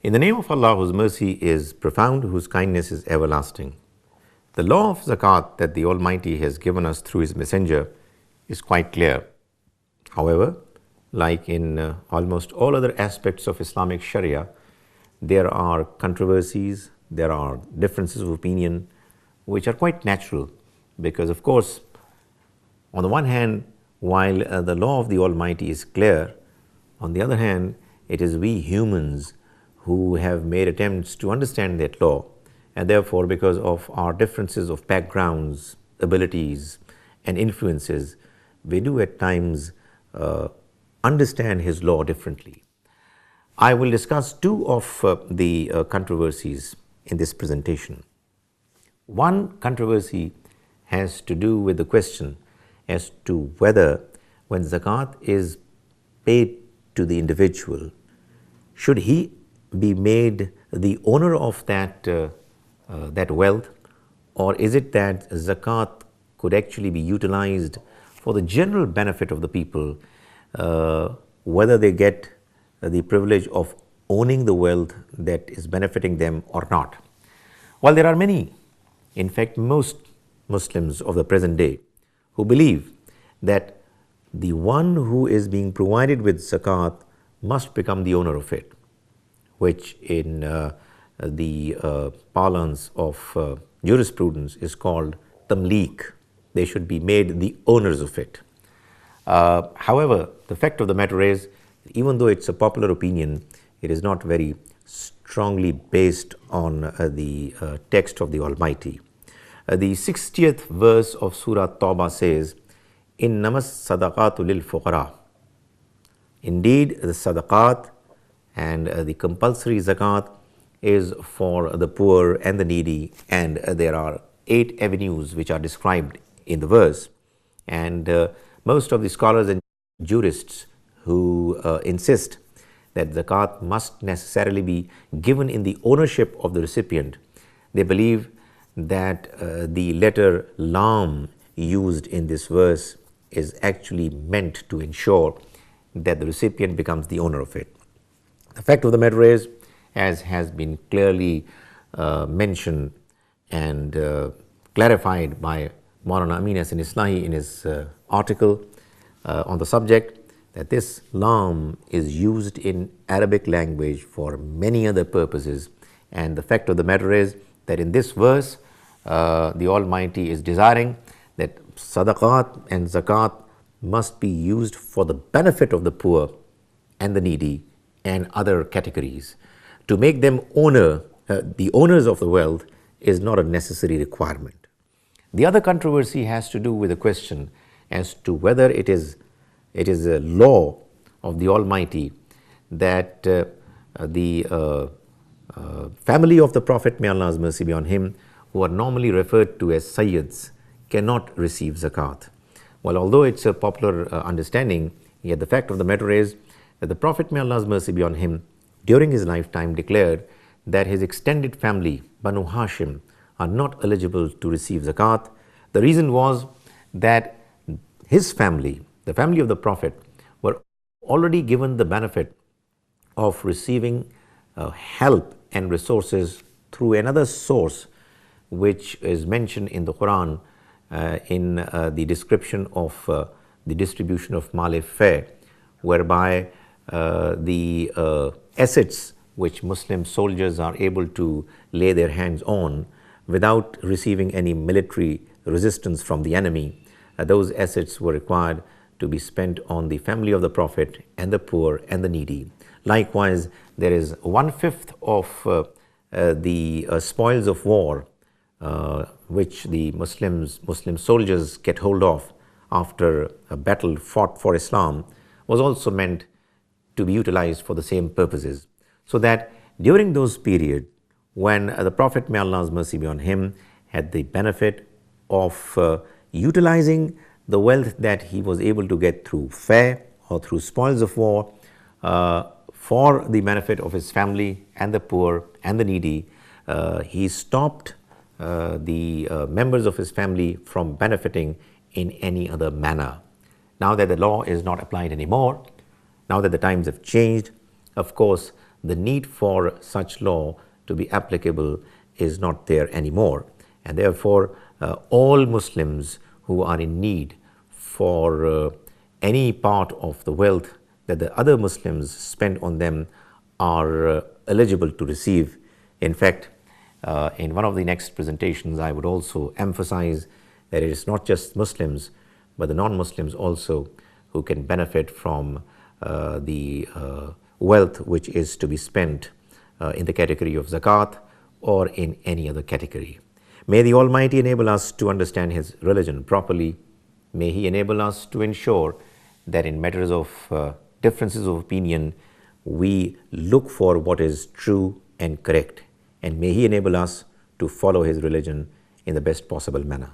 In the name of Allah, whose mercy is profound, whose kindness is everlasting. The law of zakat that the Almighty has given us through His Messenger is quite clear. However, like in almost all other aspects of Islamic Sharia, there are controversies, there are differences of opinion, which are quite natural because, of course, on the one hand, while the law of the Almighty is clear, on the other hand, it is we humans who have made attempts to understand that law, and therefore, because of our differences of backgrounds, abilities, and influences, we do at times understand His law differently. I will discuss two of the controversies in this presentation. One controversy has to do with the question as to whether when zakat is paid to the individual, should he be made the owner of that wealth, or is it that zakat could actually be utilized for the general benefit of the people, whether they get the privilege of owning the wealth that is benefiting them or not? While there are many, in fact most Muslims of the present day, who believe that the one who is being provided with zakat must become the owner of it, which in the parlance of jurisprudence is called Tamlik. They should be made the owners of it. However, the fact of the matter is, even though it's a popular opinion, it is not very strongly based on the text of the Almighty. The 60th verse of Surah Tawbah says, "Innamas sadaqatu lil fuqara." Indeed, the sadaqat and the compulsory zakat is for the poor and the needy, and there are 8 avenues which are described in the verse. And most of the scholars and jurists who insist that zakat must necessarily be given in the ownership of the recipient, they believe that the letter lam used in this verse is actually meant to ensure that the recipient becomes the owner of it. The fact of the matter is, as has been clearly mentioned and clarified by Maulana Amin Hasan Islahi in his article on the subject, that this lam is used in Arabic language for many other purposes, and the fact of the matter is that in this verse the Almighty is desiring that sadaqat and zakat must be used for the benefit of the poor and the needy and other categories. To make them the owners of the wealth is not a necessary requirement. The other controversy has to do with the question as to whether it is a law of the Almighty that the family of the Prophet, may Allah's mercy be on him, who are normally referred to as Sayyids, cannot receive zakat. Well, although it's a popular understanding, yet the fact of the matter is that the Prophet, may Allah's mercy be on him, during his lifetime declared that his extended family, Banu Hashim, are not eligible to receive zakat. The reason was that his family, the family of the Prophet, were already given the benefit of receiving help and resources through another source, which is mentioned in the Quran in the description of the distribution of mal-e-fay, whereby the assets which Muslim soldiers are able to lay their hands on without receiving any military resistance from the enemy, those assets were required to be spent on the family of the Prophet and the poor and the needy. Likewise, there is 1/5 of the spoils of war which the Muslim soldiers get hold of after a battle fought for Islam was also meant to be utilized for the same purposes. So that during those periods when the Prophet, may Allah's mercy be on him, had the benefit of utilizing the wealth that he was able to get through fay or through spoils of war for the benefit of his family and the poor and the needy, he stopped the members of his family from benefiting in any other manner. Now that the law is not applied anymore, now that the times have changed, of course, the need for such law to be applicable is not there anymore. And therefore, all Muslims who are in need for any part of the wealth that the other Muslims spend on them are eligible to receive. In fact, in one of the next presentations, I would also emphasize that it is not just Muslims, but the non-Muslims also who can benefit from the wealth which is to be spent in the category of zakat or in any other category. May the Almighty enable us to understand His religion properly. May He enable us to ensure that in matters of differences of opinion, we look for what is true and correct. And may He enable us to follow His religion in the best possible manner.